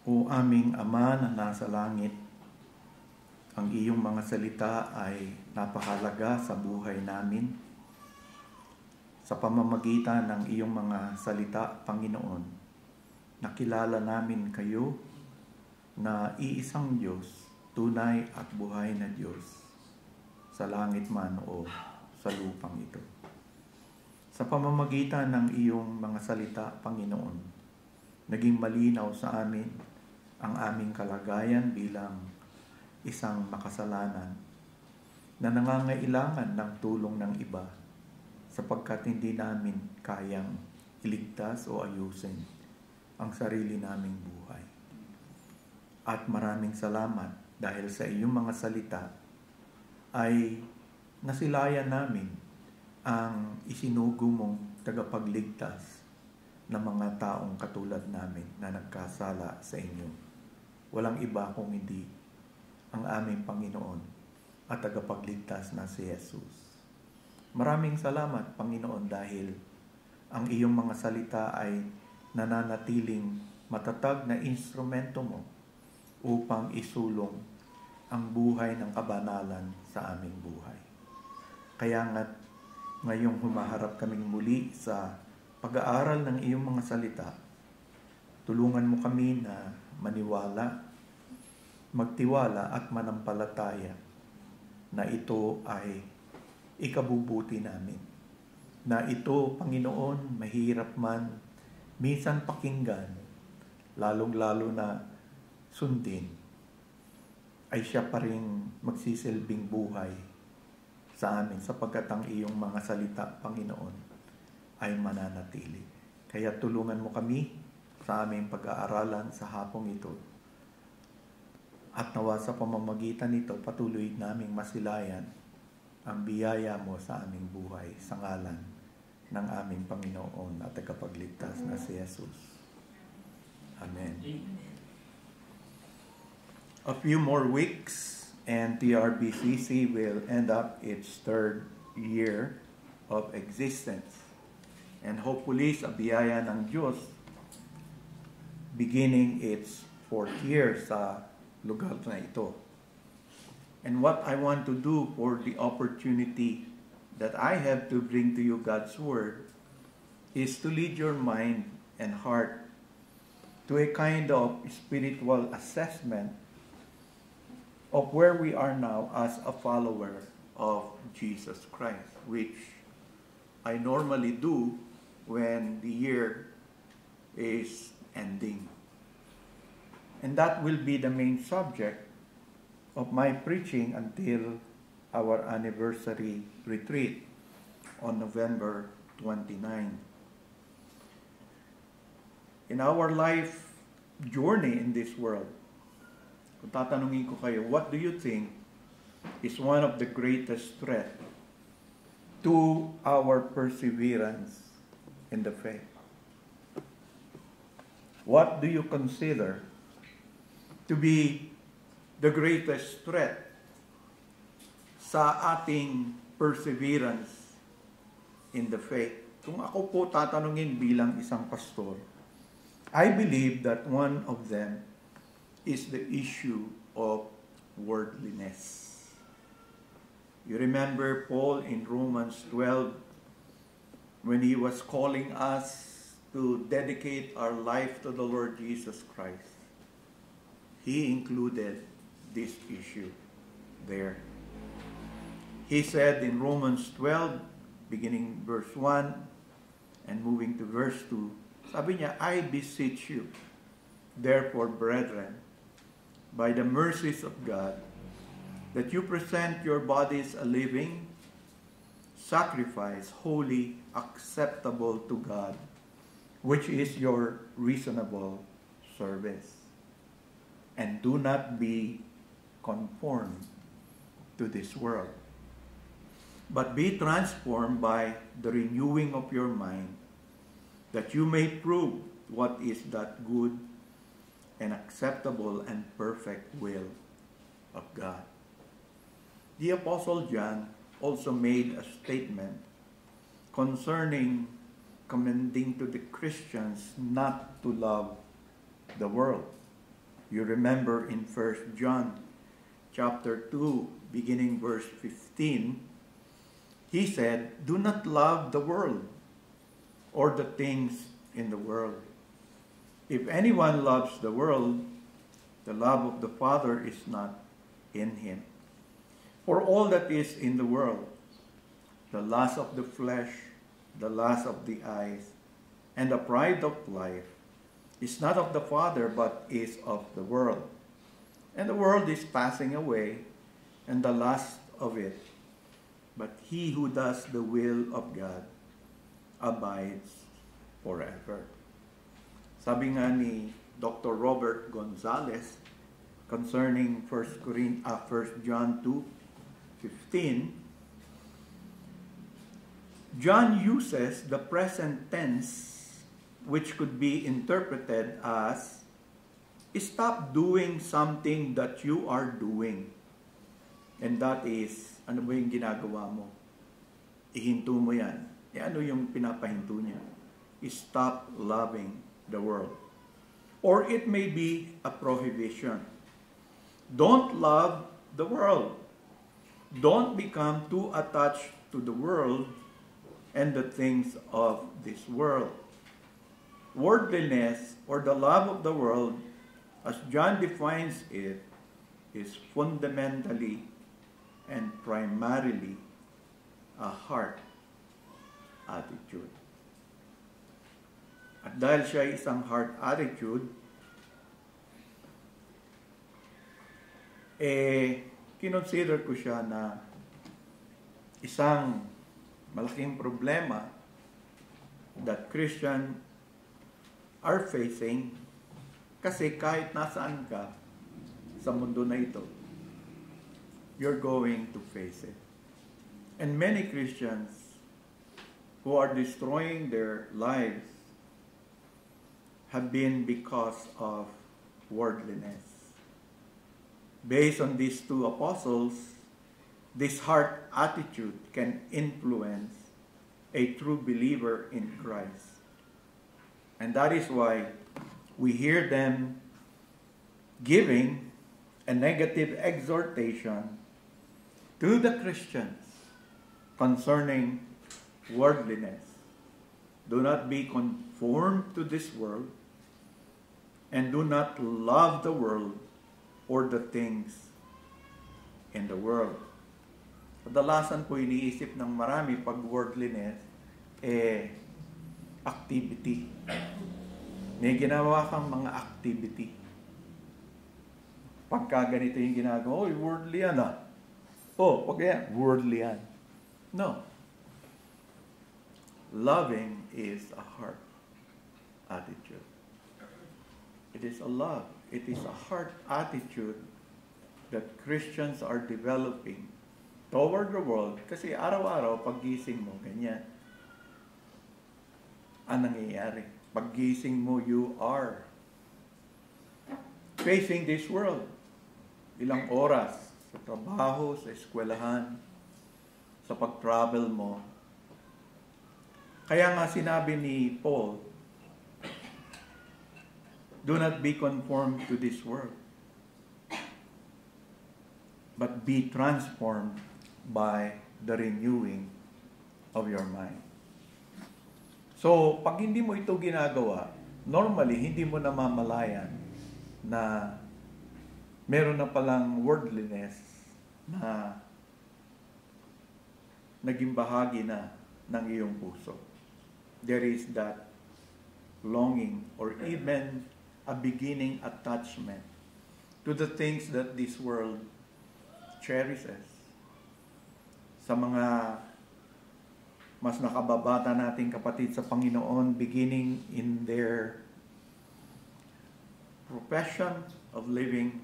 O aming Ama na nasa langit, ang iyong mga salita ay napakahalaga sa buhay namin. Sa pamamagitan ng iyong mga salita, Panginoon, nakilala namin kayo na iisang Diyos, tunay at buhay na Diyos, sa langit man o sa lupang ito. Sa pamamagitan ng iyong mga salita, Panginoon, naging malinaw sa amin ang aming kalagayan bilang isang makasalanan na nangangailangan ng tulong ng iba sapagkat hindi namin kayang iligtas o ayusin ang sarili naming buhay. At maraming salamat dahil sa iyong mga salita ay nasilayan namin ang isinugo mong tagapagligtas ng mga taong katulad namin na nagkasala sa inyo. Walang iba kung hindi ang aming Panginoon at tagapagligtas na si Jesus. Maraming salamat, Panginoon, dahil ang iyong mga salita ay nananatiling matatag na instrumento mo upang isulong ang buhay ng kabanalan sa aming buhay. Kaya nga't ngayong humaharap kaming muli sa pag-aaral ng iyong mga salita, tulungan mo kami na maniwala, magtiwala at manampalataya na ito ay ikabubuti namin. Na ito, Panginoon, mahirap man, minsan pakinggan, lalong-lalo na sundin, ay siya pa rin magsisilbing buhay sa amin sapagkat ang iyong mga salita, Panginoon, ay mananatili. Kaya tulungan mo kami sa aming pag-aaralan sa hapong ito. At nawa sa pamamagitan nito, patuloy naming masilayan ang biyaya mo sa aming buhay sa ngalan ng aming Panginoon at tagapagligtas na si Jesus. Amen. A few more weeks and TRBCC will end up its third year of existence. And hopefully sa biyaya ng Diyos, beginning its fourth year sa lugar na ito. And what I want to do for the opportunity that I have to bring to you God's Word is to lead your mind and heart to a kind of spiritual assessment of where we are now as a follower of Jesus Christ, which I normally do when the year is ending. And that will be the main subject of my preaching until our anniversary retreat on November 29. In our life journey in this world, kung tatanungin ko kayo, what do you think is one of the greatest threat to our perseverance in the faith? What do you consider to be the greatest threat sa ating perseverance in the faith? Kung ako po tatanungin bilang isang pastor, I believe that one of them is the issue of worldliness. You remember Paul in Romans 12 when he was calling us to dedicate our life to the Lord Jesus Christ. He included this issue there. He said in Romans 12, beginning verse 1 and moving to verse 2, sabi niya, I beseech you, therefore, brethren, by the mercies of God, that you present your bodies a living sacrifice, holy, acceptable to God, which is your reasonable service. And do not be conformed to this world, but be transformed by the renewing of your mind, that you may prove what is that good and acceptable and perfect will of God. The Apostle John also made a statement concerning commending to the Christians not to love the world. You remember in 1 John chapter 2, beginning verse 15, he said, "Do not love the world or the things in the world. If anyone loves the world, the love of the Father is not in him. For all that is in the world, the lust of the flesh, the lust of the eyes, and the pride of life, is not of the Father, but is of the world. And the world is passing away, and the lust of it. But he who does the will of God abides forever." Sabi nga ni Dr. Robert Gonzalez concerning 1 John 2:15, John uses the present tense, which could be interpreted as, stop doing something that you are doing. And that is, ano ba yung ginagawa mo? Ihinto mo yan. Ano yung pinapahinto niya? Stop loving the world. Or it may be a prohibition. Don't love the world. Don't become too attached to the world and the things of this world. Worldliness, or the love of the world, as John defines it, is fundamentally and primarily a heart attitude. At dahil siya ay isang heart attitude, kinonsider ko siya na isang malaking problema that Christians are facing, kasi kahit nasaan ka sa mundo na ito, you're going to face it. And many Christians who are destroying their lives have been because of worldliness. Based on these two apostles, this heart attitude can influence a true believer in Christ. And that is why we hear them giving a negative exhortation to the Christians concerning worldliness. Do not be conformed to this world, and do not love the world or the things in the world. Kadalasan po iniisip ng marami pag worldliness, activity. May ginawa kang mga activity. Pagka ganito yung ginagawa, worldly yan ah. Pag yan, worldly yan. No. Loving is a heart attitude. It is a love. It is a heart attitude that Christians are developing toward the world, kasi araw-araw paggising mo, ganyan. Ang nangyayari? Paggising mo, you are facing this world. Ilang oras sa trabaho, sa eskwelahan, sa pag-travel mo. Kaya nga sinabi ni Paul, do not be conformed to this world, but be transformed by the renewing of your mind. So, pag hindi mo ito ginagawa, normally, hindi mo namamalayan na meron na palang worldliness na naging bahagi na ng iyong puso. There is that longing or even a beginning attachment to the things that this world cherishes. Sa mga mas nakababata nating kapatid sa Panginoon, beginning in their profession of living,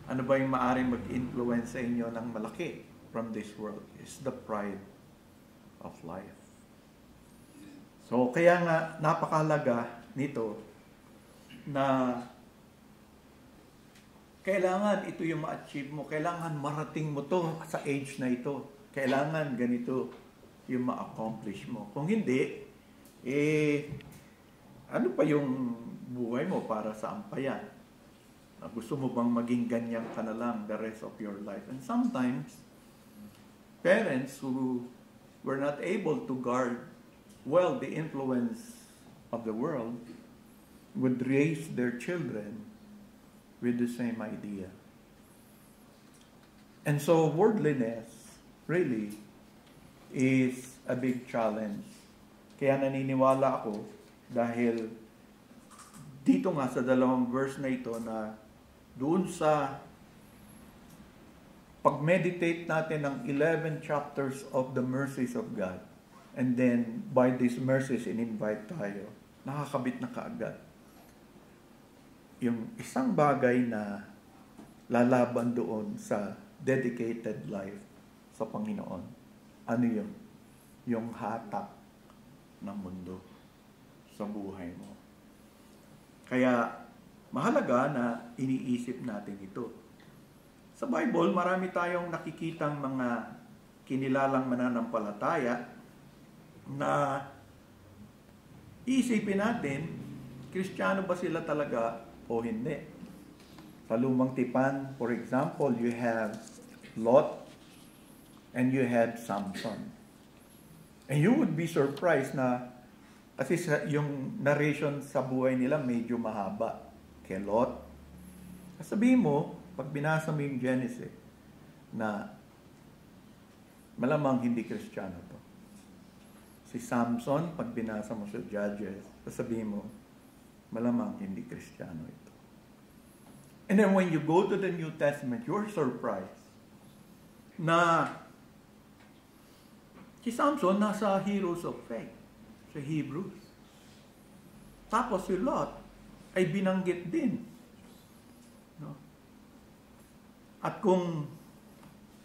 ano ba yung maaaring mag-influence sa inyo ng malaki from this world? Is the pride of life. So, kaya nga, napakahalaga nito na kailangan ito yung ma-achieve mo. Kailangan marating mo to sa age na ito. Kailangan ganito yung ma-accomplish mo. Kung hindi, ano pa yung buhay mo para sa ampayan? Gusto mo bang maging ganyan ka na lang the rest of your life? And sometimes, parents who were not able to guard well the influence of the world would raise their children with the same idea. And so worldliness really is a big challenge. Kaya naniniwala ako dahil dito nga sa dalawang verse na ito na doon sa pag-meditate natin ng 11 chapters of the mercies of God, and then by these mercies in-invite tayo, nakakabit na kaagad yung isang bagay na lalaban doon sa dedicated life sa Panginoon. Ano yun? Yung hatak ng mundo sa buhay mo. Kaya mahalaga na iniisip natin ito. Sa Bible, marami tayong nakikitang mga kinilalang mananampalataya na iisipin natin, Kristiyano ba sila talaga o hindi? Sa Lumang Tipan, for example, you have Lot and you had Samson. And you would be surprised na kasi yung narration sa buhay nila medyo mahaba. Kay Lot, sabihin mo, pag binasa mo yung Genesis, na malamang hindi Kristiyano to. Si Samson, pag binasa mo sa Judges, sabihin mo, malamang hindi Kristiyano ito. And then when you go to the New Testament, you're surprised na si Samson nasa Heroes of Faith, sa Hebrews. Tapos si Lot ay binanggit din. No? At kung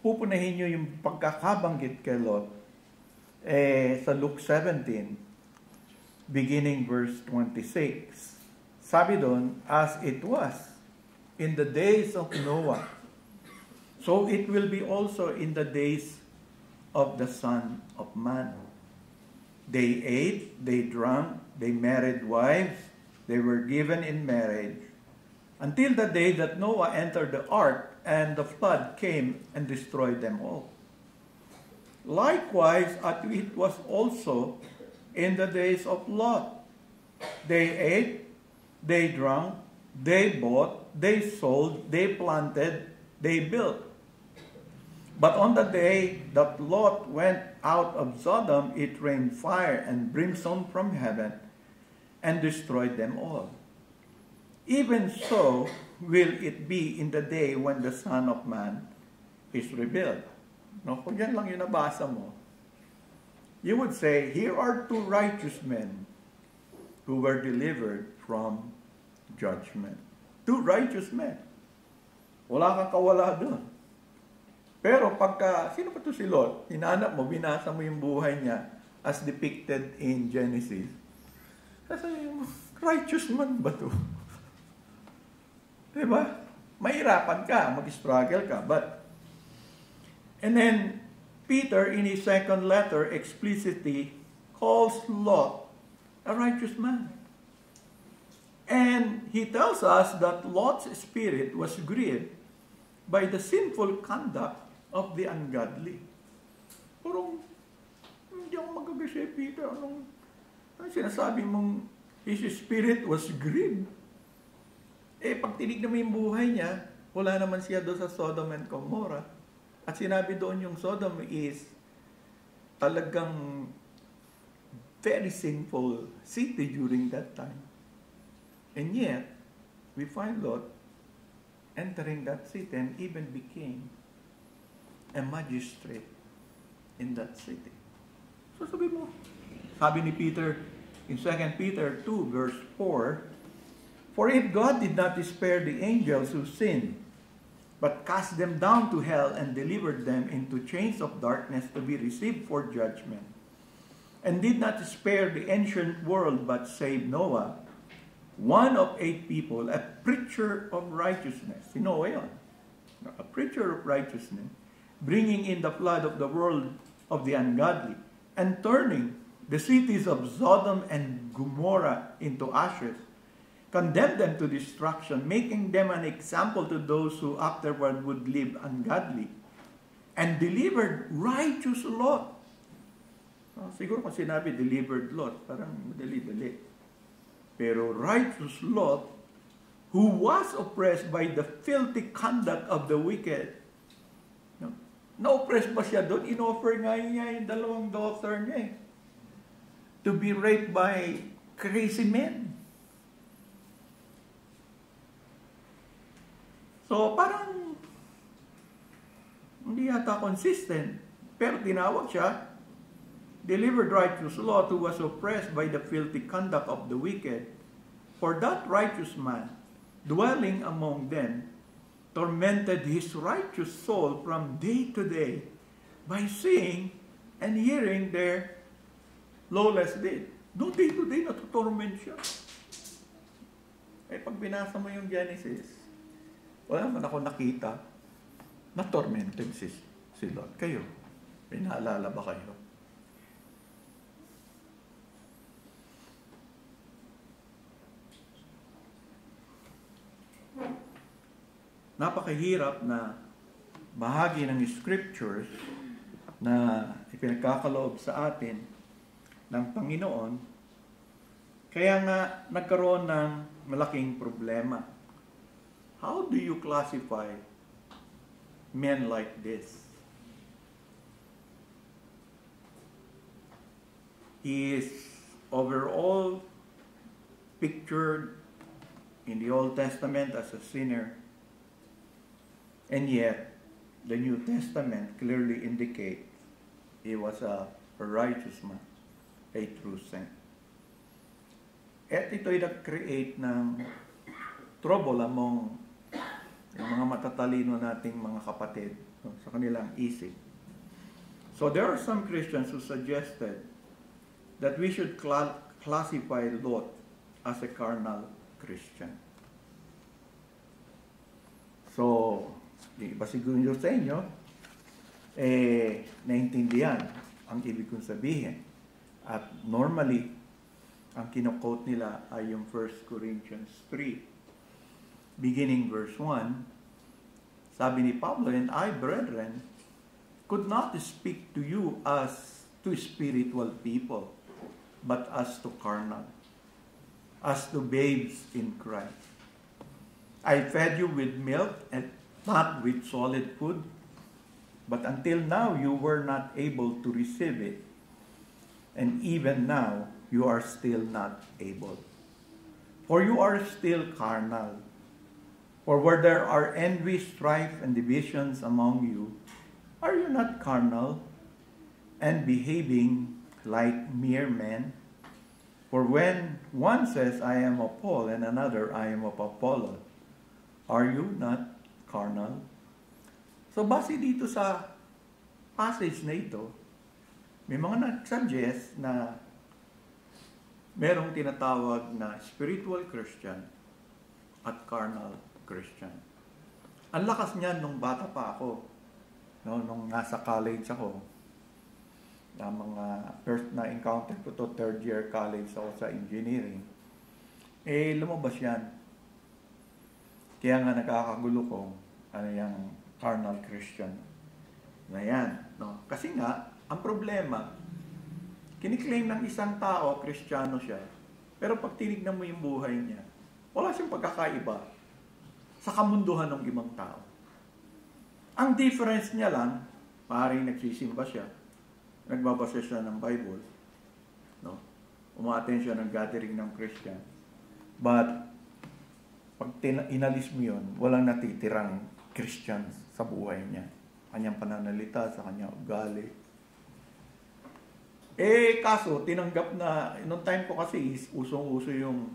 pupunahin nyo yung pagkakabanggit kay Lot, sa Luke 17, beginning verse 26, sabi doon, as it was in the days of Noah, so it will be also in the days of the Son of Man. They ate, they drank, they married wives, they were given in marriage, until the day that Noah entered the ark, and the flood came and destroyed them all. Likewise, it was also in the days of Lot. They ate, they drank, they bought, they sold, they planted, they built. But on the day that Lot went out of Sodom, it rained fire and brimstone from heaven and destroyed them all. Even so will it be in the day when the Son of Man is revealed. No, kung yan lang yung nabasa mo, you would say, here are two righteous men who were delivered from judgment. Two righteous men. Wala kang kawala doon. Pero pagka, sino pa to si Lot? Hinanap mo, binasa mo yung buhay niya as depicted in Genesis. Sasabi mo, righteous man ba to? Diba? Mahirapan ka, mag-struggle ka. And then, Peter, in his second letter, explicitly calls Lot a righteous man. And he tells us that Lot's spirit was grieved by the sinful conduct of the ungodly. Parang, hindi ako magagasya, Peter. Anong sinasabi mong his spirit was grieved? Pag tinignan mo yung buhay niya, wala naman siya doon sa Sodom and Gomorrah. At sinabi doon yung Sodom is talagang very sinful city during that time. And yet, we find Lot entering that city and even became a magistrate in that city. So sabi ni Peter in 2 Peter 2 verse 4, for if God did not spare the angels who sinned, but cast them down to hell and delivered them into chains of darkness to be received for judgment, and did not spare the ancient world but saved Noah, one of 8 people, a preacher of righteousness. Si Noah yun. A preacher of righteousness, bringing in the flood of the world of the ungodly, and turning the cities of Sodom and Gomorrah into ashes, condemned them to destruction, making them an example to those who afterward would live ungodly, and delivered righteous Lot. Siguro kung sinabi delivered Lot, parang madali-dali. Pero righteous Lot, who was oppressed by the filthy conduct of the wicked. Na-oppress ba siya doon? In-offer nga niya yung dalawang daughter niya to be raped by crazy men. So, parang hindi yata consistent. Pero tinawag siya, delivered righteous Lot, who was oppressed by the filthy conduct of the wicked. For that righteous man, dwelling among them, tormented his righteous soul from day to day by seeing and hearing their lawless deed. No, day to day, natutorment siya. Pag binasa mo yung Genesis, wala man ako nakita na tormented si Lot. Kayo, may naalala ba kayo? Napakahirap na bahagi ng scriptures na ipinagkakaloob sa atin ng Panginoon, kaya nga nagkaroon ng malaking problema. How do you classify men like this? He is overall pictured in the Old Testament as a sinner. And yet, the New Testament clearly indicates he was a righteous man, a true saint. At ito'y nag-create ng trouble among yung mga matatalino nating mga kapatid sa kanilang isip. So there are some Christians who suggested that we should classify Lot as a carnal Christian. So, di ba siguro sa inyo, naintindihan ang ibig kong sabihin. At normally, ang kino-quote nila ay yung 1 Corinthians 3. Beginning verse 1, sabi ni Pablo, "And I, brethren, could not speak to you as to spiritual people, but as to carnal, as to babes in Christ. I fed you with milk and not with solid food, but until now you were not able to receive it, and even now you are still not able. For you are still carnal. For where there are envy, strife, and divisions among you, are you not carnal and behaving like mere men? For when one says, I am of Paul, and another, I am of Apollos, are you not carnal?" So, base dito sa passage na ito, may mga nag-suggest na merong tinatawag na spiritual Christian at carnal Christian. Ang lakas niyan nung bata pa ako, nung nasa college ako, na mga first na encounter ko to, third year college ako sa engineering, lumabas yan. Kaya nga nakakagulo ko, yung carnal Christian na yan. No? Kasi nga, ang problema, kiniklaim ng isang tao, Kristiyano siya, pero pag tinignan mo yung buhay niya, wala siyang pagkakaiba sa kamunduhan ng ibang tao. Ang difference niya lang, maaaring nagsisimba siya, nagbabasa siya ng Bible, no? Uma-attend siya ng gathering ng Christian. But, pag inalis mo yun, walang natitirang Christian sa buhay niya. Kanyang pananalita, sa kanyang ugali. Kaso, tinanggap na, noong time ko kasi, usong-uso yung,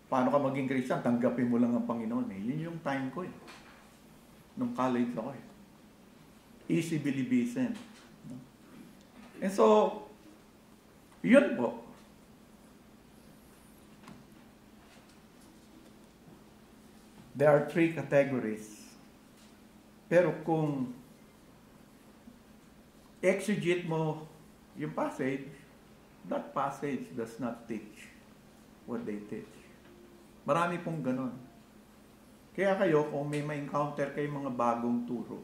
paano ka maging Christian, tanggapin mo lang ang Panginoon. Yun yung time ko. Nung college ako. Easy believism. And so, yun po. There are 3 categories. Pero kung exegete mo yung passage, that passage does not teach what they teach. Marami pong ganon. Kaya kayo, kung may ma-encounter kayo mga bagong turo,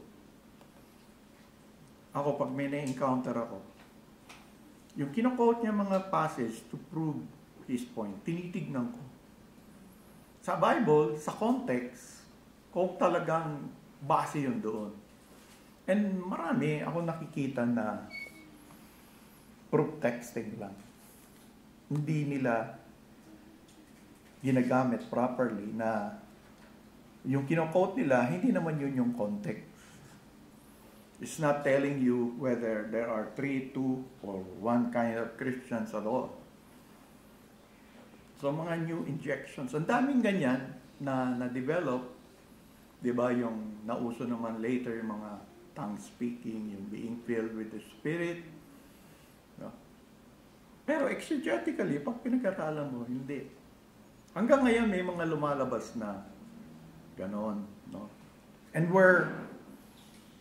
ako, pag may na-encounter ako, yung kino-quote niya mga passage to prove his point, tinitignan ko. Sa Bible, sa context, kung talagang base yun doon. And marami ako nakikita na proof texting lang. Hindi nila ginagamit properly na yung kino-quote nila, hindi naman yun yung context. It's not telling you whether there are 3, 2, or 1 kind of Christians at all. So, mga new injections. Ang daming ganyan na na-develop. Diba, yung nauso naman later, yung mga tongue speaking, yung being filled with the Spirit. No? Pero exegetically, pag pinag-aralan mo, hindi. Hanggang ngayon, may mga lumalabas na ganon. No? And where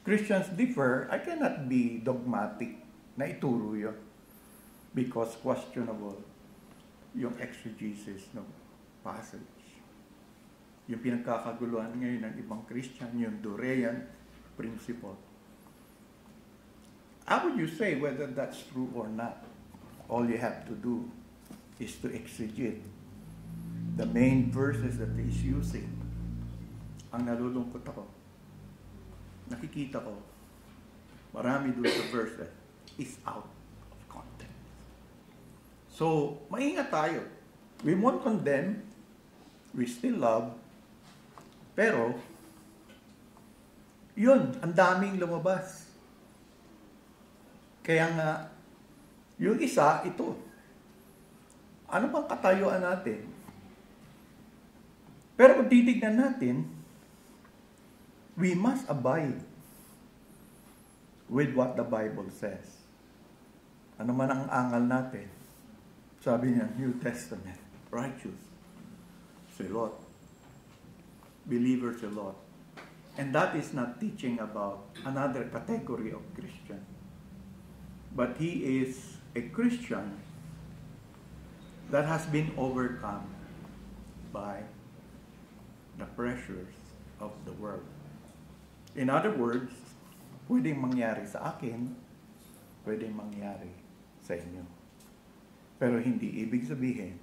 Christians differ, I cannot be dogmatic na ituro yun. Because questionable yung exegesis ng passage. Yung pinagkakaguluhan ngayon ng ibang Christian, yung Dorean principle. How would you say whether that's true or not? All you have to do is to exegete the main verses that he's using. Ang nalulungkot ako, nakikita ko, marami doon sa verse is out of context. So, maingat tayo. We won't condemn, we still love, pero, yun, ang daming lumabas. Kaya nga, yung isa, ito. Ano bang katayuan natin? Pero kung titignan natin, we must abide with what the Bible says. Ano man ang angal natin, sabi niya, New Testament, righteous, si Lot, believer si Lot. And that is not teaching about another category of Christian. But he is a Christian that has been overcome by the pressures of the world. In other words, pwedeng mangyari sa akin, pwedeng mangyari sa inyo. Pero hindi ibig sabihin,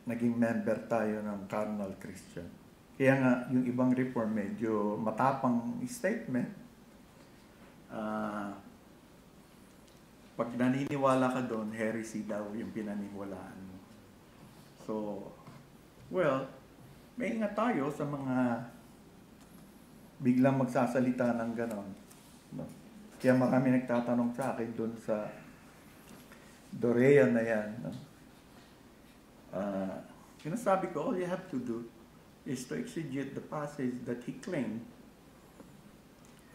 naging member tayo ng carnal Christian. Kaya nga, yung ibang reform, medyo matapang statement. Pag naniniwala ka doon, heresy daw yung pinaniniwalaan mo. So, well, may ingat tayo sa mga biglang magsasalita ng ganon. No? Kaya marami nagtatanong sa akin doon sa Dorean na yan. No? Sinasabi ko, all you have to do is to exegete the passage that he claimed.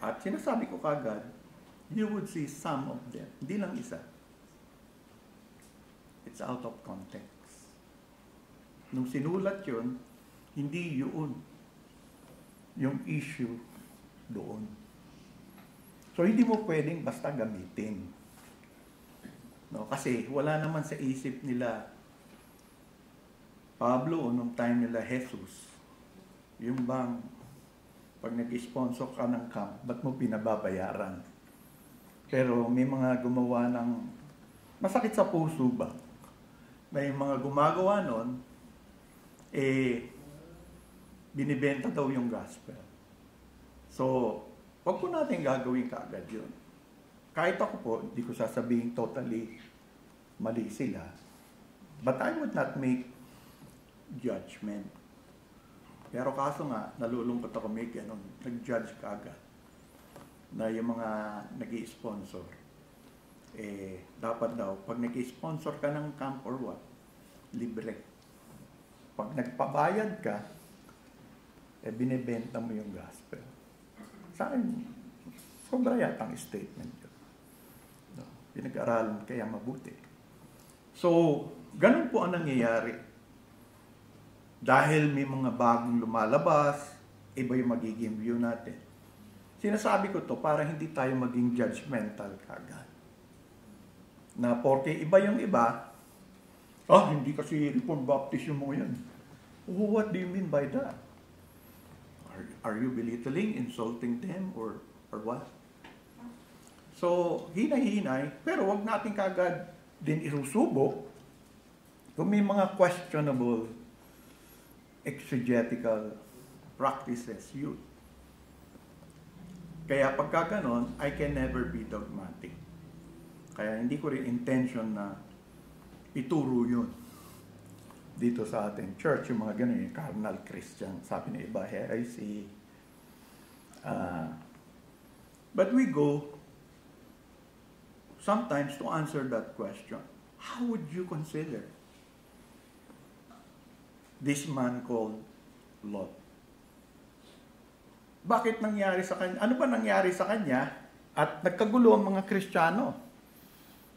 At sinasabi ko kagad, you would see some of them. Hindi lang isa. It's out of context. Nung sinulat yun, hindi yun yung issue doon. So, hindi mo pwedeng basta gamitin. No? Kasi wala naman sa isip nila Pablo o nung time nila Jesus. Yung bang pag nag-sponsor ka ng camp, ba't mo pinababayaran? Pero may mga gumawa ng masakit sa puso ba? May mga gumagawa nun, binibenta daw yung gospel. So, wag po natin gagawin kaagad yun. Kahit ako po, hindi ko sasabihin totally mali sila. But I would not make judgment. Pero kaso nga, nalulungkot ako may ganun. Nag-judge kaagad na yung mga nag-i-sponsor. Dapat daw, pag nag-i-sponsor ka ng camp or what, libre. Pag nagpabayad ka, binibenta mo yung gospel. Sa akin, sobra yatang statement yun. No? Pinag-aralan kaya mabuti. So, ganun po ang nangyayari. Dahil may mga bagong lumalabas, iba yung magiging view natin. Sinasabi ko to para hindi tayo maging judgmental kagad. Na porke iba yung iba, Hindi kasi Reformed Baptist yung mga yan. What do you mean by that? Are you belittling, insulting them, or what? So, hinay-hinay, pero wag natin kagad din isusubok kung may mga questionable exegetical practices yun. Kaya pagka ganon, I can never be dogmatic. Kaya hindi ko rin intention na ituro yun dito sa ating church, yung mga ganun, yung carnal Christian, sabi ng iba, heresy. But we go sometimes to answer that question. How would you consider this man called Lot? Bakit nangyari sa kanya? Ano ba nangyari sa kanya? At nagkagulo ang mga Kristiyano.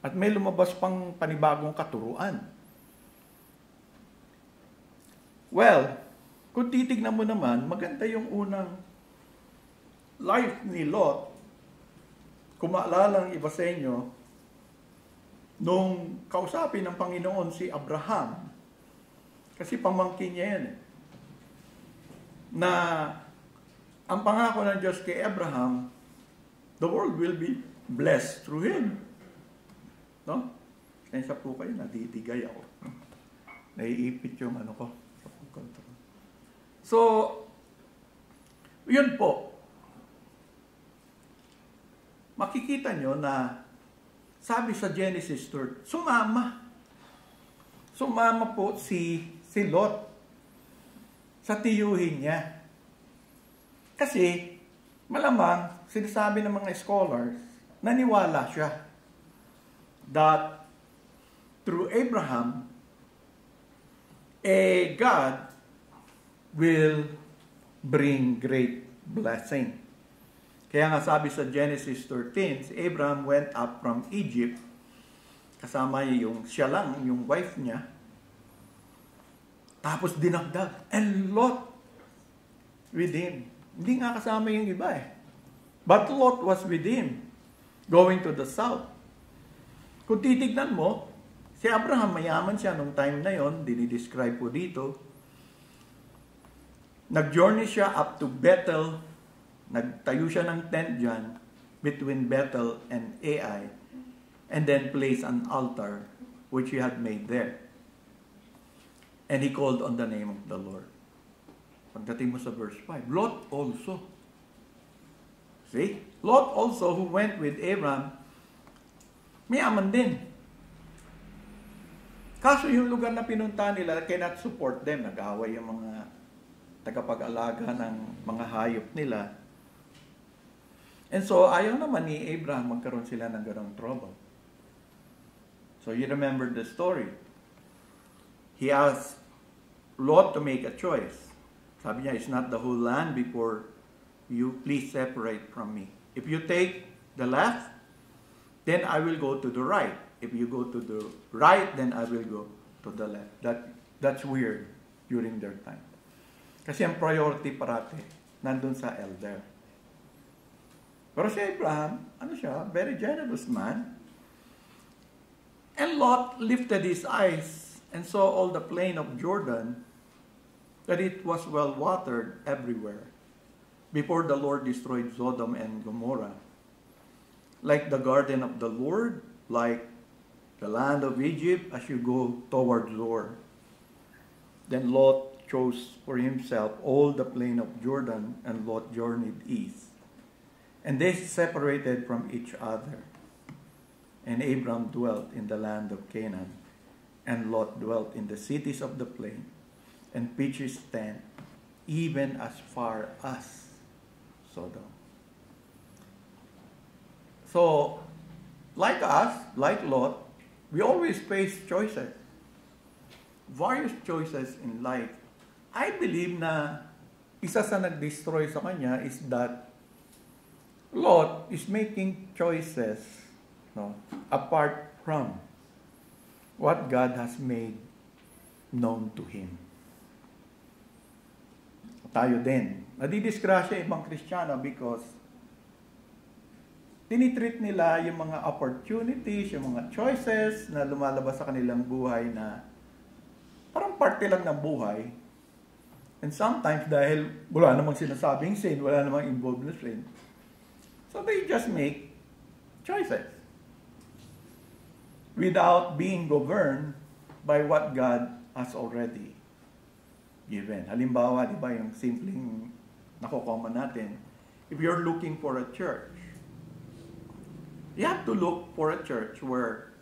At may lumabas pang panibagong katuruan. Well, kung titignan mo naman, maganda yung unang life ni Lot. Kung maalala ang iba sa inyo, nung kausapin ng Panginoon si Abraham, kasi pamangkin niya yan na ang pangako ng Diyos kay Abraham, the world will be blessed through him. No? Kaya po kayo, nadidigay ako. Naiipit yung ano ko. So, yun po. Makikita nyo na sabi sa Genesis 3, sumama po si Lot sa tiyuhin niya. Kasi, malamang, sinasabi ng mga scholars, naniwala siya that through Abraham, God will bring great blessing. Kaya nga sabi sa Genesis 13, si Abraham went up from Egypt, kasama siya lang, yung wife niya, tapos dinagdag, and Lot with him. Hindi nga kasama yung iba eh. But Lot was with him, going to the south. Kung titignan mo, si Abraham, mayaman siya nung time na yon, dinidescribe po dito. Nag-journey siya up to Bethel, nagtayo siya ng tent dyan, between Bethel and Ai, and then placed an altar, which he had made there. And he called on the name of the Lord. Pagdating mo sa verse 5, Lot also. See? Lot also, who went with Abraham, mayaman din. Kaso yung lugar na pinunta nila cannot support them. Nag-away yung mga tagapag-alaga ng mga hayop nila. And so, ayaw naman ni Abraham magkaroon sila ng ganong trouble. So, you remember the story. He asked Lot to make a choice. Sabi niya, it's not the whole land before you, please separate from me. If you take the left, then I will go to the right. If you go to the right, then I will go to the left. That's weird during their time. Kasi ang priority parati, nandun sa elder. Pero si Abraham, very generous man. And Lot lifted his eyes and saw all the plain of Jordan, that it was well watered everywhere, before the Lord destroyed Sodom and Gomorrah. Like the garden of the Lord, like the land of Egypt, as you go toward Zoar. Then Lot chose for himself all the plain of Jordan, and Lot journeyed east. And they separated from each other. And Abram dwelt in the land of Canaan, and Lot dwelt in the cities of the plain, and pitched his tent, even as far as Sodom. So, like us, like Lot, we always face choices. Various choices in life. I believe na isa sa nag-destroy sa kanya is that Lot is making choices apart from what God has made known to him. Tayo din. Nadidisgrasya ibang Kristiyano because tinitreat nila yung mga opportunities, yung mga choices na lumalabas sa kanilang buhay na parte lang ng buhay. And sometimes, dahil wala namang sinasabing sin, wala namang involved na sin, so they just make choices without being governed by what God has already given. Halimbawa, di ba, yung simpleng nakukommon natin, if you're looking for a church, you have to look for a church where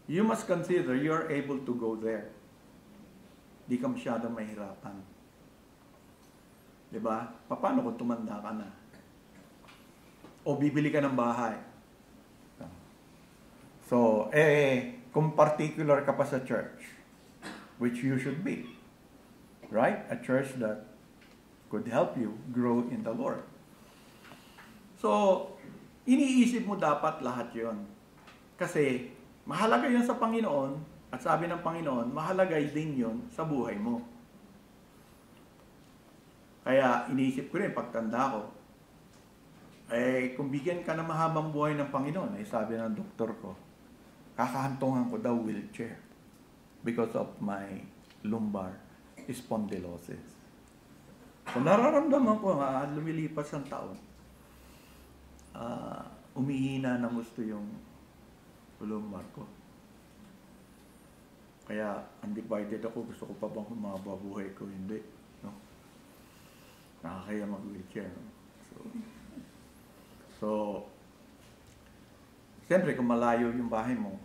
you must consider you're able to go there. Di ka masyadong mahirapan. Diba? Paano kung tumanda ka na? O bibili ka ng bahay? So, kung particular ka pa sa church, which you should be, right? A church that could help you grow in the Lord. So, iniisip mo dapat lahat yon. Kasi, mahalaga yun sa Panginoon. At sabi ng Panginoon, mahalaga din yun sa buhay mo. Kaya iniisip ko rin, pagtanda ko, kung bigyan ka ng mahabang buhay ng Panginoon, sabi ng doktor ko, kakahantungan ko daw wheelchair because of my lumbar spondylosis. So nararamdaman ko nga, lumilipas ang taon, umihina ng gusto yung lumbar ko. Kaya, undivided ako. Gusto ko pa bang humaba buhay ko? Hindi. No? Nakakaya mag-wheelchair. No? So, siyempre, kung malayo yung bahay mo,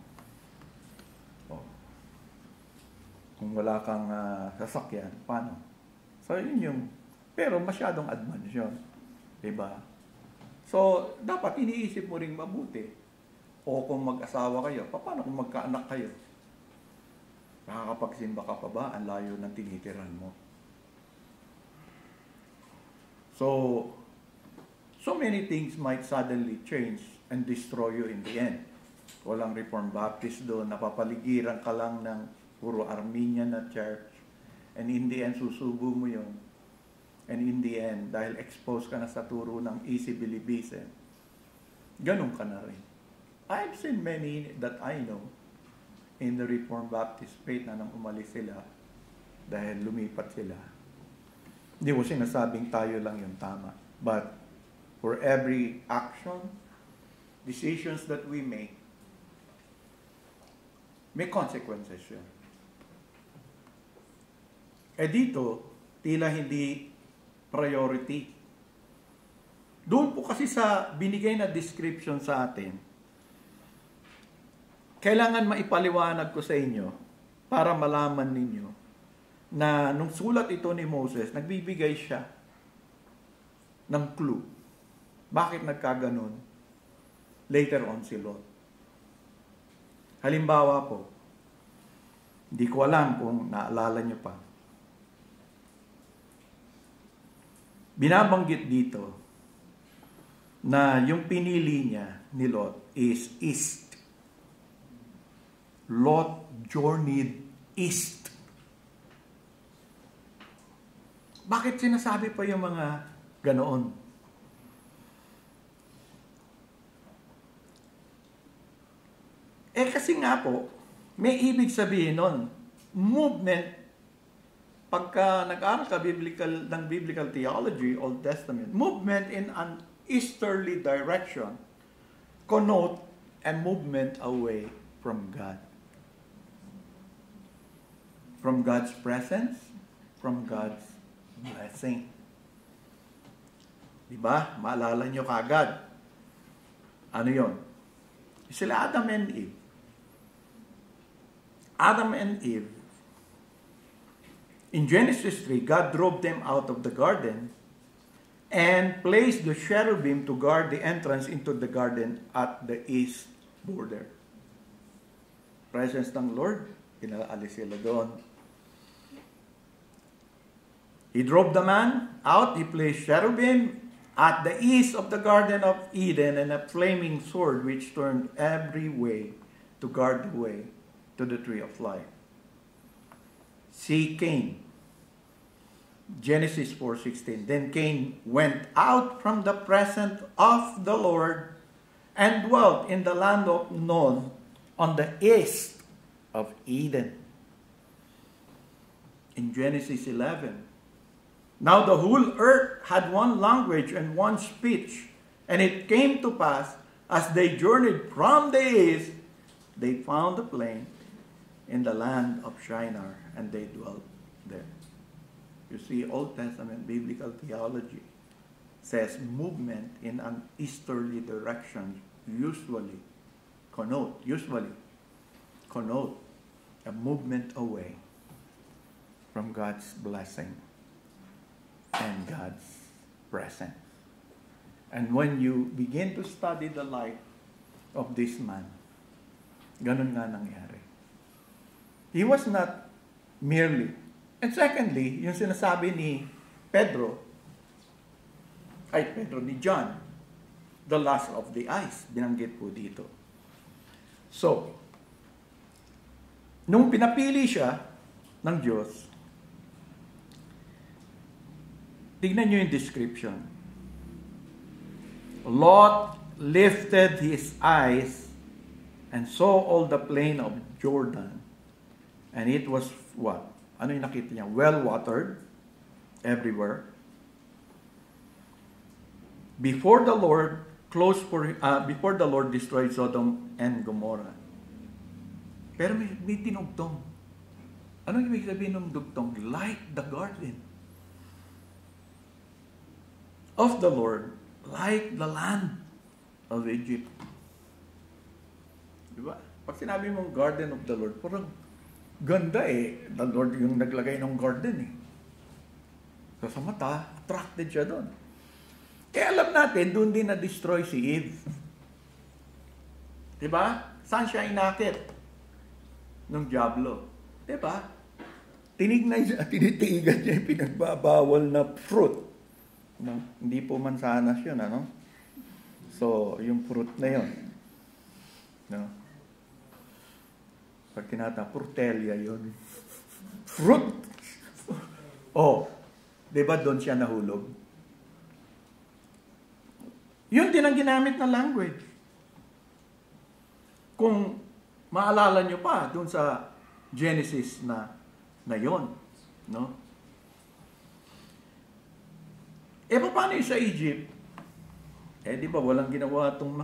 kung wala kang sasakyan, paano? So, yun yung, pero masyadong advance yun. Diba? So, dapat iniisip mo ring mabuti. O kung mag-asawa kayo, paano kung magkaanak kayo? Nakakapagsimba ka pa ba? Ang layo ng tinitiran mo. So many things might suddenly change and destroy you in the end. Walang Reformed Baptist doon, napapaligiran ka lang ng puro Armenian na church. And in the end, susubo mo yun. And in the end, dahil exposed ka na sa turo ng easy believism, ganun ka na rin. I've seen many that I know in the Reformed Baptist faith na nang umalis sila dahil lumipat sila. Hindi mo sinasabing tayo lang yung tama. But for every action, decisions that we make, may consequences yun. Dito, tila hindi priority. Doon po kasi sa binigay na description sa atin, kailangan maipaliwanag ko sa inyo para malaman ninyo na nung sulat ito ni Moses, nagbibigay siya ng clue. Bakit nagkaganon? Later on si Lot. Halimbawa po, hindi ko alam kung naalala nyo pa. Binabanggit dito na yung pinili niya ni Lot is east. Lot journeyed east. Bakit sinasabi pa yung mga ganoon? Kasi nga po, may ibig sabihin nun. Movement, pagka nag-aaral ka ng biblical theology, Old Testament, movement in an easterly direction connote a movement away from God. From God's presence, from God's blessing. Diba? Maalala nyo kagad. Ano yon? Sila Adam and Eve. Adam and Eve, in Genesis 3, God drove them out of the garden and placed the cherubim to guard the entrance into the garden at the east border. Presence ng Lord, pinaalis sila doon. He drove the man out. He placed cherubim at the east of the Garden of Eden and a flaming sword which turned every way to guard the way to the tree of life. See Cain. Genesis 4:16. Then Cain went out from the presence of the Lord and dwelt in the land of Nod on the east of Eden. in Genesis 11. Now the whole earth had one language and one speech. And it came to pass, as they journeyed from the east, they found a plain in the land of Shinar, and they dwelt there. You see, Old Testament biblical theology says movement in an easterly direction usually connote a movement away from God's blessing and God's presence. And when you begin to study the life of this man, ganun nga nangyari. He was not merely. And secondly, yung sinasabi ni John, the lust of the eyes, binanggit po dito. So, nung pinapili siya ng Diyos, tignan nyo yung description. Lot lifted his eyes and saw all the plain of Jordan. And it was what? Ano yung nakita niya? Well-watered everywhere. Before the Lord destroyed Sodom and Gomorrah. Pero may tinugtong. Ano yung ibig sabihin ng dugtong? Like the garden of the Lord, like the land of Egypt. Diba? Pag sinabi mong garden of the Lord, parang ganda eh. The Lord yung naglagay ng garden eh. So sa mata, attracted siya doon. Kaya alam natin, doon din na-destroy si Eve. Diba? Saan siya inakit? Nung Diablo. Diba? Tinitigan niya yung pinagbabawal na fruit. No? Hindi po mansanas yun, ano? So, yung fruit na yun. No? Pag portelia yun. Fruit! Oh, diba doon siya nahulog? Yun din ang ginamit na language. Kung maalala nyo pa, doon sa Genesis na yun. No? Paano yung sa Egypt? Di ba walang ginawa itong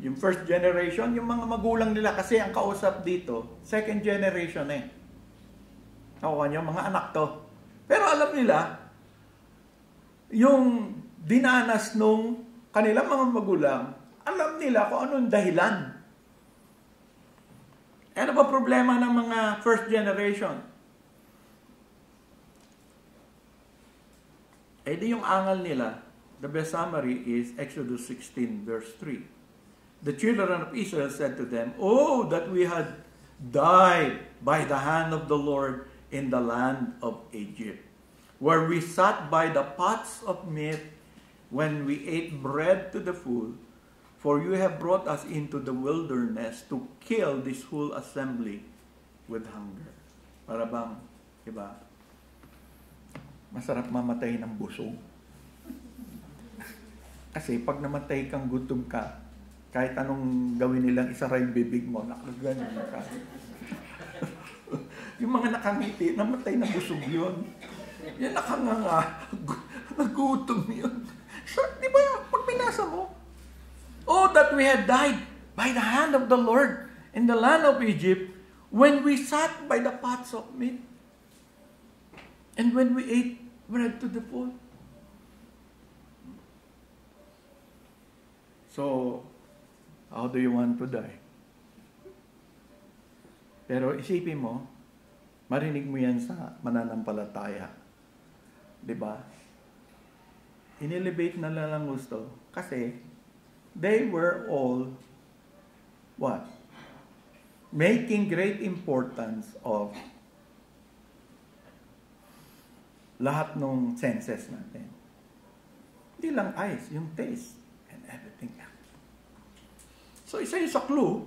yung first generation, yung mga magulang nila, kasi ang kausap dito, second generation eh. Nakuha niyo, mga anak to. Pero alam nila, yung dinanas nung kanilang mga magulang, alam nila kung anong dahilan. Ano ba problema ng mga first generation? Di yung angal nila, the best summary is Exodus 16 verse 3. The children of Israel said to them, "Oh, that we had died by the hand of the Lord in the land of Egypt, where we sat by the pots of meat when we ate bread to the full, for you have brought us into the wilderness to kill this whole assembly with hunger." Para bang, diba? Masarap mamatay ng busog. Kasi pag namatay kang gutom ka, kahit anong gawin nilang isara yung bibig mo, nakaganon ka. Yung mga nakangiti, namatay ng busog yun. Yan nakanganga, nagutom yun. So, di ba, pag pinasa mo, "Oh, that we had died by the hand of the Lord in the land of Egypt, when we sat by the pots of meat, and when we ate bread to the full." So, how do you want to die? Pero isipin mo, marinig mo yan sa mananampalataya. Diba? Inelevate na lang gusto. Kasi, they were all, what? Making great importance of lahat ng senses natin. Hindi lang eyes, yung taste and everything else. So, isa yung sa clue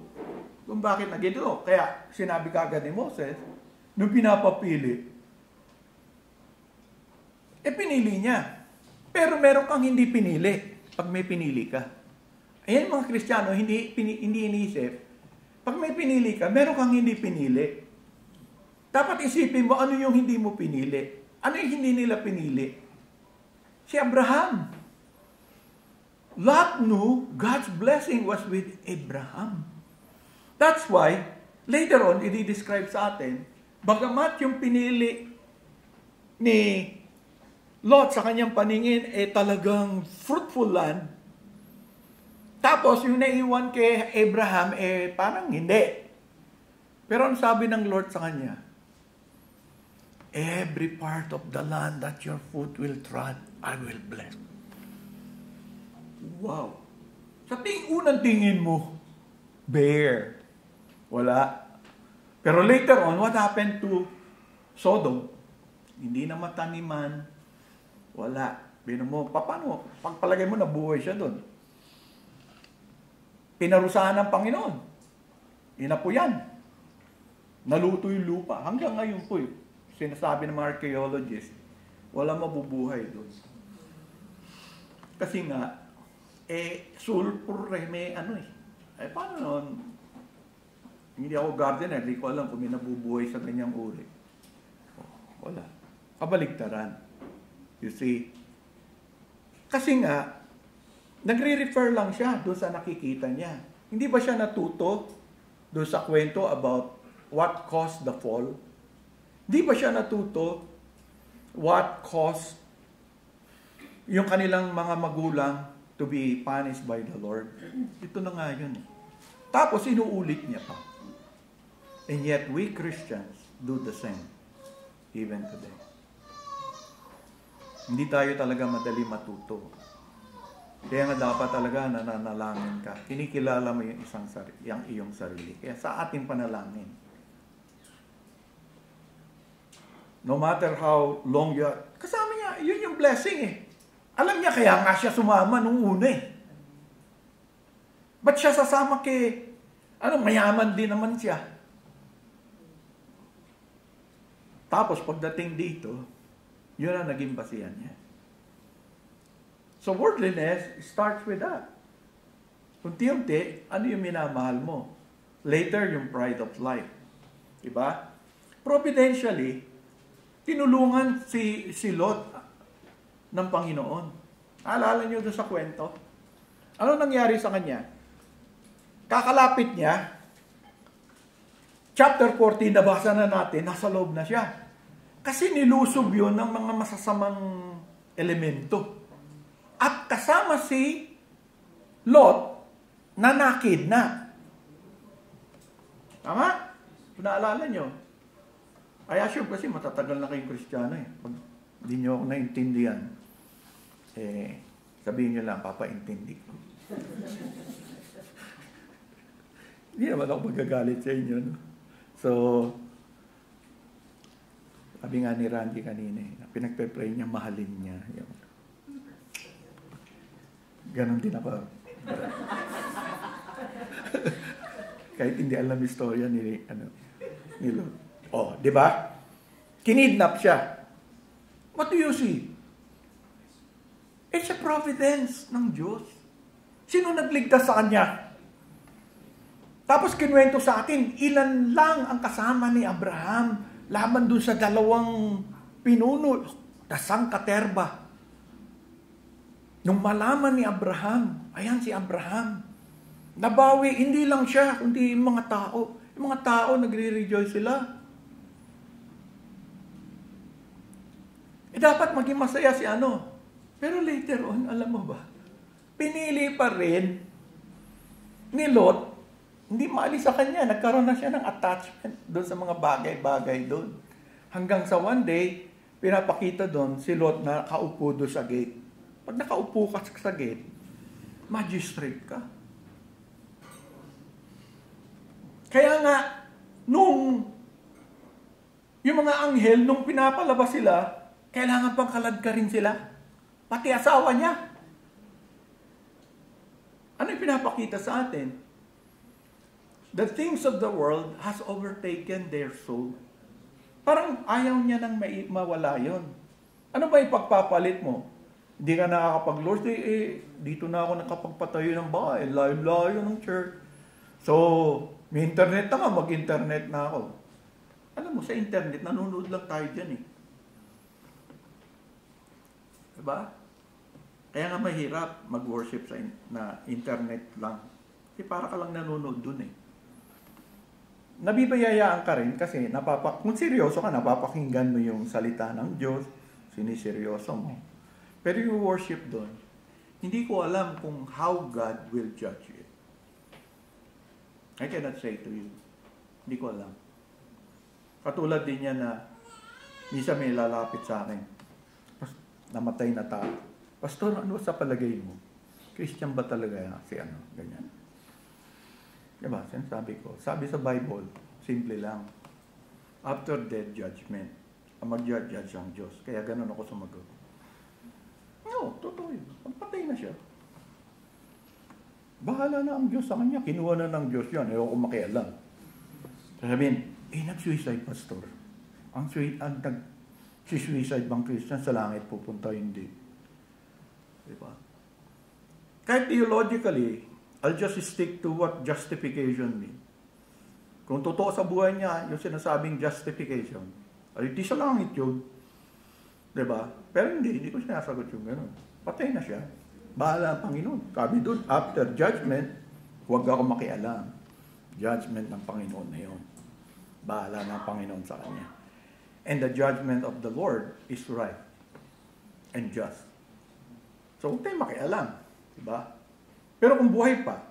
kung bakit nagito. Kaya, sinabi kaagad ni Moses, nung pinapapili, pinili niya. Pero meron kang hindi pinili pag may pinili ka. Ayan mga Kristiyano, hindi iniisip. Pag may pinili ka, meron kang hindi pinili. Dapat isipin mo, ano yung hindi mo pinili? Ano yung hindi nila pinili? Si Abraham. Lot knew God's blessing was with Abraham. That's why, later on, i-describe sa atin, bagamat yung pinili ni Lot sa kanyang paningin, talagang fruitful land. Tapos, yung naiwan kay Abraham, parang hindi. Pero ang sabi ng Lord sa kanya, every part of the land that your foot will trod, I will bless. Wow. Sa unang tingin mo, bare. Wala. Pero later on, what happened to Sodom? Hindi na mataniman. Wala. Bino mo, paano? Pagpalagay mo, nabuhay siya doon. Pinarusahan ng Panginoon. Inapuyan. Naluto yung lupa. Hanggang ngayon po, sinasabi ng mga archaeologists, wala mabubuhay doon. Kasi nga, sulfur may paano noon? Hindi ako gardener, hindi ko alam kung may nabubuhay sa ganyang uri. Wala. Kabaligtaran. You see? Kasi nga, nagre-refer lang siya doon sa nakikita niya. Hindi ba siya natuto doon sa kwento about what caused the fall? Hindi ba siya natuto what caused yung kanilang mga magulang to be punished by the Lord? Ito na nga yun. Tapos inuulit niya pa. And yet we Christians do the same even today. Hindi tayo talaga madali matuto. Kaya nga dapat talaga nananalangin ka. Kinikilala mo yung iyong sarili. Kaya sa ating panalangin, no matter how long you are, kasama niya, yun yung blessing . Alam niya, kaya nga siya sumama nung una . Ba't siya sasama kay, mayaman din naman siya. Tapos pagdating dito, yun ang naging basihan niya. So worldliness starts with that. Unti-unti, ano yung minamahal mo? Later, yung pride of life. Diba? Providentially, tinulungan si Lot ng Panginoon. Alala niyo doon sa kwento? Ano nangyari sa kanya? Kakalapit niya, chapter 14, nabasa na natin, nasa loob na siya. Kasi nilusob yun ng mga masasamang elemento. At kasama si Lot na nakidnap. Tama? Kung naalala nyo. I assume kasi matatagal na kayong Kristiyano . Pag hindi nyo ako naintindihan, sabihin nyo lang, papaintindi ko. Hindi naman ako magagalit sa inyo. No? So, sabi nga ni Randy kanina, pinagpe-pray niya, mahalin niya. Ganon din ako. Kahit hindi alam istorya ni Lot. Di ba? Kinidnap siya. What do you see? It's a providence ng Diyos. Sino nagligtas sa kanya? Tapos kinuwento sa atin, ilan lang ang kasama ni Abraham laban dun sa dalawang pinuno, dasang katerba. Nung malaman ni Abraham, ayan si Abraham, nabawi, hindi lang siya, kundi yung mga tao. Yung mga tao, nagre-rejoice sila. Dapat maging masaya si Pero later on, alam mo ba, pinili pa rin ni Lot, hindi maalis sa kanya, nagkaroon na siya ng attachment doon sa mga bagay-bagay doon. Hanggang sa one day, pinapakita doon si Lot na kaupo doon sa gate. Pag nakaupo ka sa gate, magistrate ka. Kaya nga, yung mga anghel, nung pinapalabas sila, kailangan pang kalad ka rin sila. Pati asawa niya. Ano yung pinapakita sa atin? The things of the world has overtaken their soul. Parang ayaw niya nang mawala yon. Ano ba ipagpapalit mo? Hindi ka nakakapag-Lord, dito na ako nakapagpatayo ng bahay, layo-layo ng church. So, may internet na mag-internet na ako. Alam mo, sa internet, nanonood lang tayo dyan eh. Diba? Kaya nga mahirap mag-worship sa na internet lang. Kasi para ka lang nanonood dun eh. Nabibiyayaan ka rin kasi kung seryoso ka, napapakinggan mo yung salita ng Diyos, siniseryoso mo. Pero yung worship dun, hindi ko alam kung how God will judge it. I cannot say to you. Hindi ko alam. Katulad din niya na minsan may lalapit sa akin. Namatay na tao. Pastor, ano sa palagay mo? Christian ba talaga si ano? Ganyan. Diba? Sinasabi ko. Sabi sa Bible, simple lang. After death, judgment. Mag-judge ang Diyos. Kaya ganun ako sumagot. No, totoo yun. Patay na siya. Bahala na ang Diyos sa kanya. Kinuha na ng Diyos yan. Ayaw ko makialam. Sabihin, nag-suicide, pastor. Ang nag-suicide bang Christian sa langit pupunta? Hindi. Diba? Kahit theologically, I'll just stick to what justification means. Kung totoo sa buhay niya, yung sinasabing justification, ay di sa langit yun. Diba? Pero hindi ko sinasagot yung gano'n. Patay na siya. Bahala ang Panginoon. Sabi doon, after judgment, huwag ako makialam. Judgment ng Panginoon na yun. Bahala ng Panginoon sa kanya. And the judgment of the Lord is right and just. So, huwag tayong makialam. Diba? Pero kung buhay pa,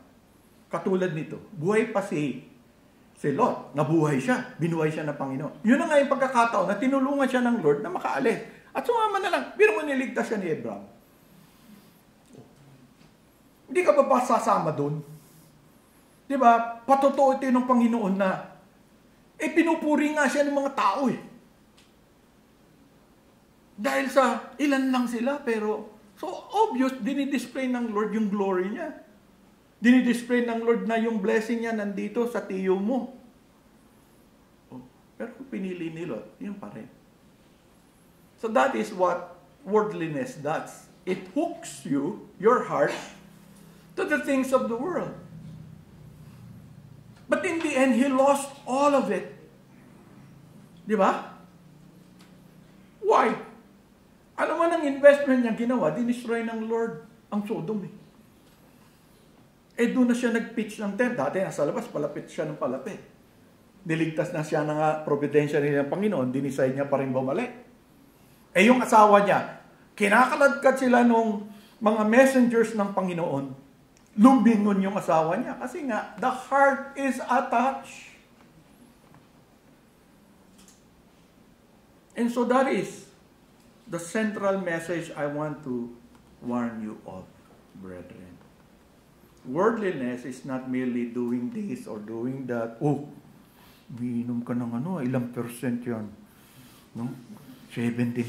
katulad nito, buhay pa si Lot, nabuhay siya, binuhay siya ng Panginoon. Yun na nga yung pagkakataon na tinulungan siya ng Lord na makaalis. At sumama na lang, pero mo niligtas siya ni Abraham. Hindi ka ba sasama doon? Diba? Patotoo ito ng Panginoon na pinupuri nga siya ng mga tao eh. Dahil sa ilan lang sila, pero so obvious, dinidisplay ng Lord yung glory niya. Dinidisplay ng Lord na yung blessing niya nandito sa tiyo mo. Pero kung pinili ni Lot, yun pa rin. So that is what worldliness does. It hooks you, your heart, to the things of the world. But in the end, he lost all of it. Di ba? Why? Ano man ang investment niya ginawa, dinestroy ng Lord ang Sodom eh. Doon na siya nag-pitch ng tent. Dati nasa labas, palapit siya ng palapit. Niligtas na siya ng providensya ng Panginoon, dinisay niya pa rin bumalik. Yung asawa niya, kinakaladkad sila nung mga messengers ng Panginoon. Lumbingon yung asawa niya. Kasi nga, the heart is attached. And so that is the central message I want to warn you of, brethren. Worldliness is not merely doing this or doing that. Umiinom ka ng ilang percent yan. No? 17%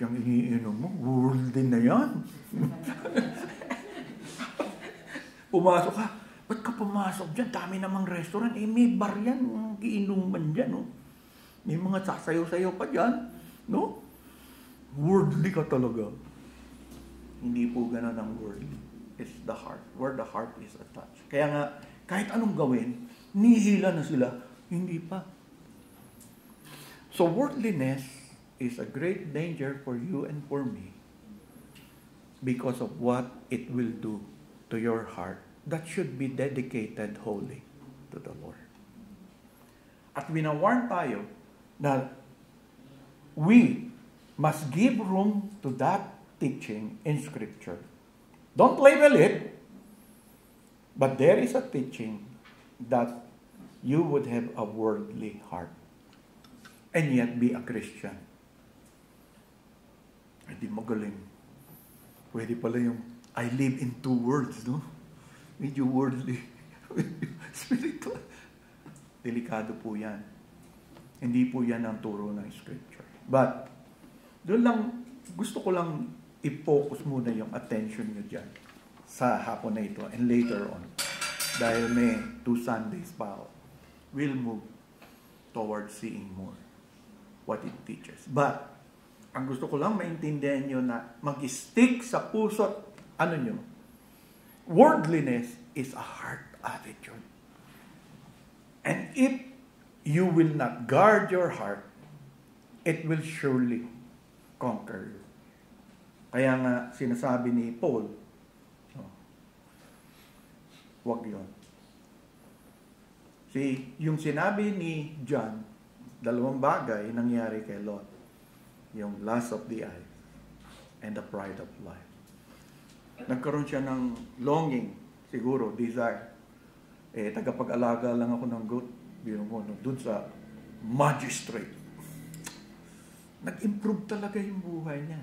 yung iniinom mo. Worldly na yan. Pumasok ka. Ba't ka pumasok dyan? Dami namang restaurant. May bar yan. Iinuman dyan. No? May mga sasayaw-sayaw pa dyan. No? Worldly ka talaga. Hindi po ganun ang worldly. It's the heart. Where the heart is attached. Kaya nga, kahit anong gawin, nihila na sila. Hindi pa. So worldliness is a great danger for you and for me because of what it will do to your heart that should be dedicated wholly to the Lord. At winawarn tayo na we must give room to that teaching in Scripture. Don't label it, but there is a teaching that you would have a worldly heart and yet be a Christian. Ay, di magaling. Pwede pala yung I live in two worlds, no? Medyo worldly. Spiritual. Delikado po yan. Hindi po yan ang turo ng Scripture. But, doon lang, gusto ko lang i-focus muna yung attention nyo dyan sa hapon na ito and later on. Dahil may 2 Sundays pa ako. We'll move towards seeing more what it teaches. But, ang gusto ko lang maintindihan nyo na mag-stick sa puso't nyo, worldliness is a heart attitude. And if you will not guard your heart, it will surely conquer you. Kaya nga sinasabi ni Paul, wag yun. See, yung sinabi ni John, dalawang bagay nangyari kay Lot. Yung lust of the eye and the pride of life. Nagkaroon siya ng longing, siguro, desire. Tagapag-alaga lang ako ng goat, doon sa magistrate. Nag-improve talaga yung buhay niya.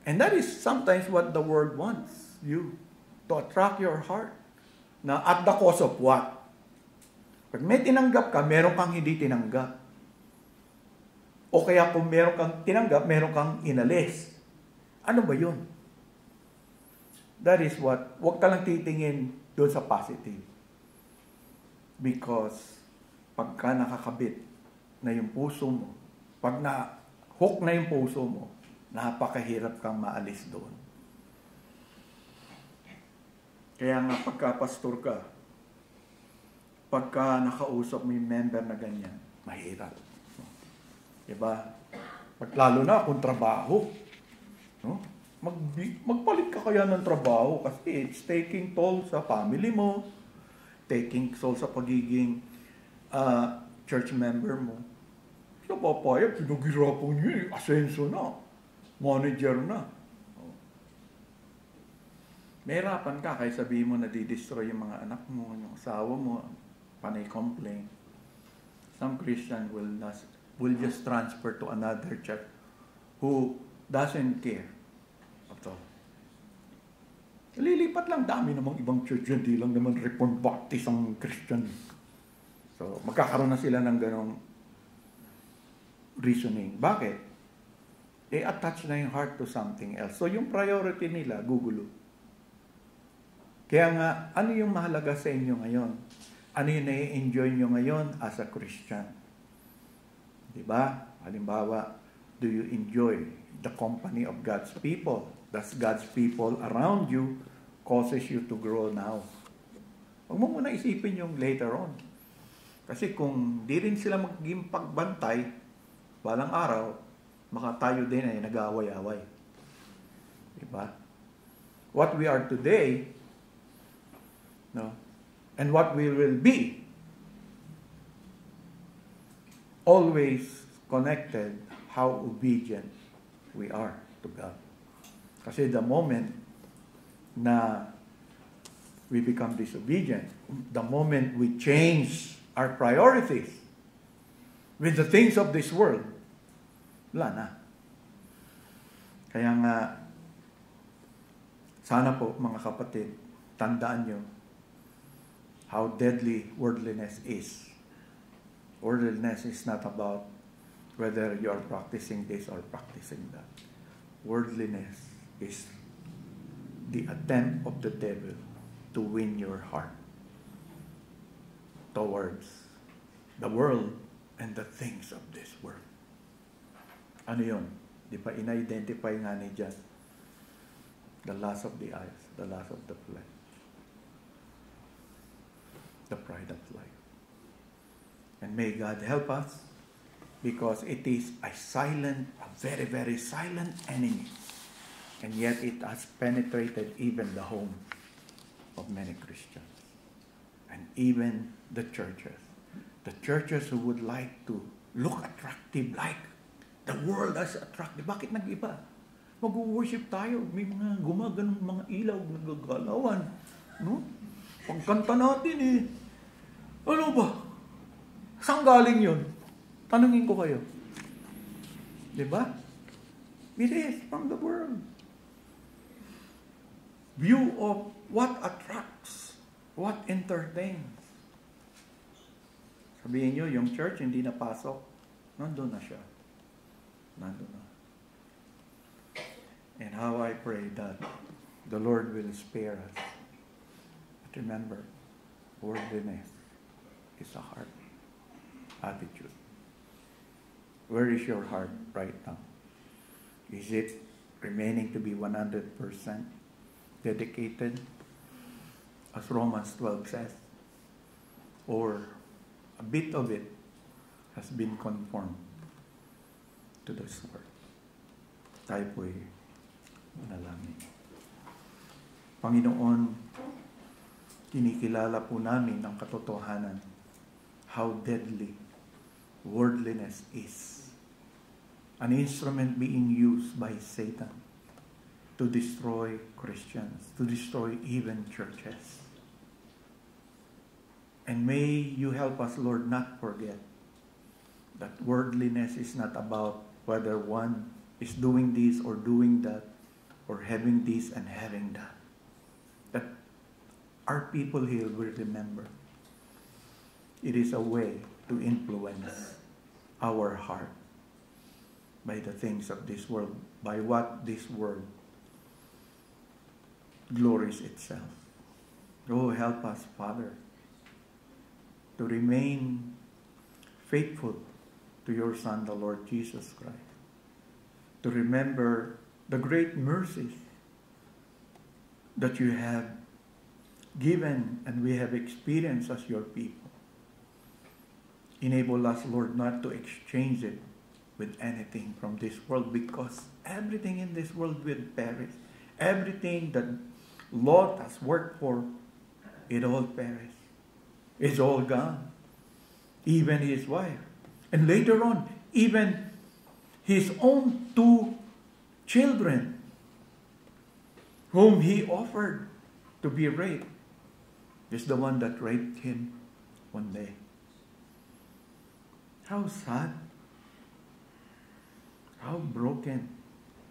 And that is sometimes what the world wants you, to attract your heart. Na at the cost of what? Pag may tinanggap ka, meron kang hindi tinanggap. O kaya kung meron kang tinanggap, meron kang inalis. Ano ba yun? That is what, huwag ka lang titingin doon sa positive. Because pagka nakakabit na yung puso mo, pag na-hook na yung puso mo, napakahirap kang maalis doon. Kaya nga pagka pastor ka, pagka nakausap mo yung member na ganyan, mahirap. Diba? Lalo na kung trabaho. No? Magpalit ka kaya ng trabaho kasi it's taking toll sa family mo, taking toll sa pagiging church member mo. Sa papayag, pinag-irapan niya, asenso na, manager na. Mahirapan ka, kaya sabihin mo na di-destroy yung mga anak mo, yung asawa mo, panay complain. Some Christian will just transfer to another church who doesn't care at all. Lilipat lang, dami namang ibang church yan, di lang naman Reformed Baptist ang Christian. So, magkakaroon na sila ng ganong reasoning. Bakit? They attach na yung heart to something else. So, yung priority nila, gugulo. Kaya nga, ano yung mahalaga sa inyo ngayon? Ano yung nai-enjoy nyo ngayon as a Christian? Diba? Halimbawa, do you enjoy the company of God's people? Does God's people around you causes you to grow now? Huwag mo muna isipin yung later on. Kasi kung di rin sila magiging pagbantay, balang araw, baka tayo din ay nag-aaway-away. Diba? What we are today, no? And what we will be, always connected how obedient we are to God. Kasi the moment na we become disobedient, the moment we change our priorities with the things of this world, wala na. Kaya nga, sana po mga kapatid, tandaan nyo how deadly worldliness is. Worldliness is not about whether you are practicing this or practicing that. Worldliness is the attempt of the devil to win your heart towards the world and the things of this world. Ano yun? Di ba ina-identify nga ni John? The lust of the eyes, the lust of the flesh, the pride of life. And may God help us, because it is a silent, a very, very silent enemy. And yet it has penetrated even the home of many Christians. And even the churches. The churches who would like to look attractive, like the world as attractive. Bakit nag-iba? Mag-worship tayo. May mga gumaganong mga ilaw, nagagalawan. No? Pagkanta natin ano ba? Saan galing yun? Tanungin ko kayo. Diba? It is from the world. View of what attracts, what entertains. Sabihin nyo, yung church hindi napasok, nandun na siya. Nandun na. And how I pray that the Lord will spare us. But remember, worldliness is a heart attitude. Where is your heart right now? Is it remaining to be 100% dedicated, as Romans 12 says? Or a bit of it has been conformed to this word. Tayo po'y manalangin. Panginoon, kinikilala po namin ang katotohanan how deadly worldliness is. An instrument being used by Satan to destroy Christians, to destroy even churches. And may you help us, Lord, not forget that worldliness is not about whether one is doing this or doing that, or having this and having that. That our people here will remember it is a way to influence our heart by the things of this world, by what this world glories itself. Oh, help us, Father, to remain faithful to your Son, the Lord Jesus Christ, to remember the great mercies that you have given and we have experienced as your people. Enable us, Lord, not to exchange it with anything from this world, because everything in this world will perish. Everything that Lot has worked for, it all perished. It's all gone. Even his wife. And later on, even his own 2 children, whom he offered to be raped, is the one that raped him one day. How sad, how broken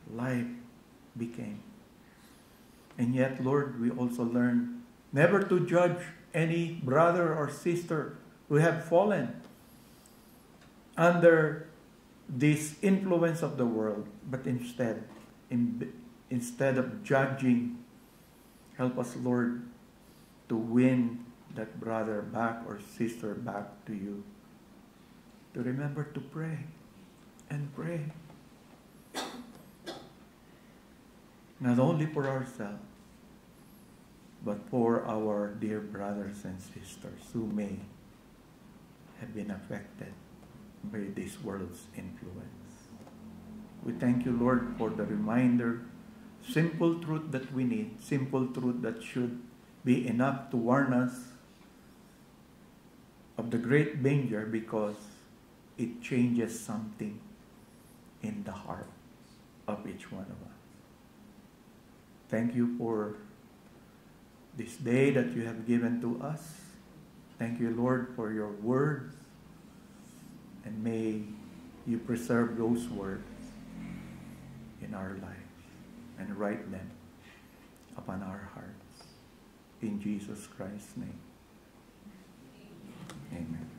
life became. And yet, Lord, we also learn never to judge any brother or sister who have fallen under this influence of the world, but instead of judging, help us, Lord, to win that brother back or sister back to you. To remember to pray and pray. Not only for ourselves, but for our dear brothers and sisters who may have been affected by this world's influence. We thank you, Lord, for the reminder, simple truth that we need, simple truth that should be enough to warn us of the great danger, because it changes something in the heart of each one of us. Thank you for this day that you have given to us. Thank you, Lord, for your words. And may you preserve those words in our lives and write them upon our hearts. In Jesus Christ's name. Amen.